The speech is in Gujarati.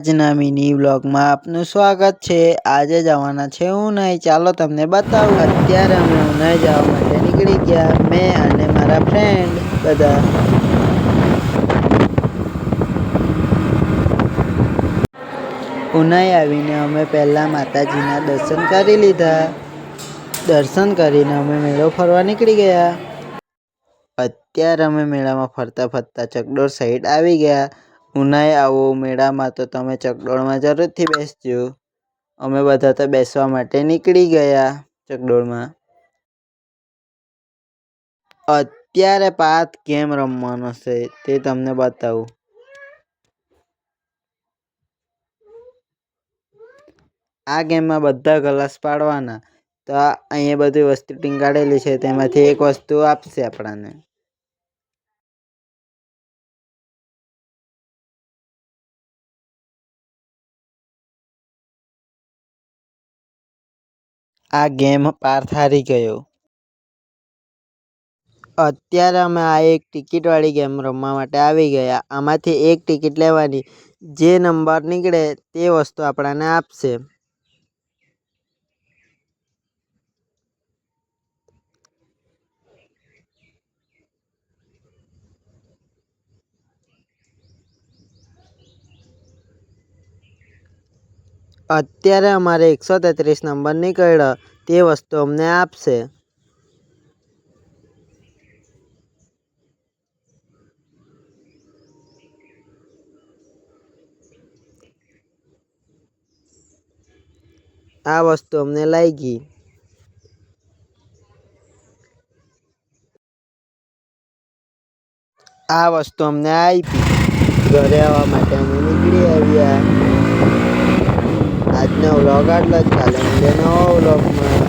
આજના મિની વ્લોગમાં આપનું સ્વાગત છે। આજે જવાના છે ઉનાઈ। ચાલો તમને બતાવું। અત્યારે અમે ઉનાઈ જવા માટે નીકળી ગયા, મેં અને મારા ફ્રેન્ડ બધા। ઉનાઈ આવીને અમે પહેલા માતાજીના દર્શન કરી લીધા। દર્શન કરીને અમે મેળો ફરવા નીકળી ગયા। અત્યારે અમે મેળામાં ફરતા ફરતા ચકડોળ સાઈડ આવી ગયા। ઉનાઈ આવો મેળામાં તો તમે ચકડોળમાં જરૂરથી બેસજો। અમે બધા તો બેસવા માટે નીકળી ગયા ચકડોળમાં। અત્યારે પાથ ગેમ રમવાનો છે તે તમને બતાવું। આ ગેમમાં બધા ગ્લાસ પાડવાના, તો અહીંયા બધી વસ્તુ ટીંગાડેલી છે તેમાંથી એક વસ્તુ આપશે આપણને। આ ગેમ પાર્થ હારી ગયો। અત્યારે અમે આ એક ટિકિટ વાળી ગેમ રમવા માટે આવી ગયા। આમાંથી એક ટિકિટ લેવાની, જે નંબર નીકળે તે વસ્તુ આપણને આપશે। અત્યારે અમારે 133 નંબર નીકળ્યો, તે વસ્તુ અમને આપશે। આ વસ્તુ અમને લાગી। આ વસ્તુ અમને આપી। ઘરે આવવા માટે અમે નીકળી આવ્યા। આજનો વ્લોગ આટલો જ, કાલે મળીએ નવા વ્લોગમાં।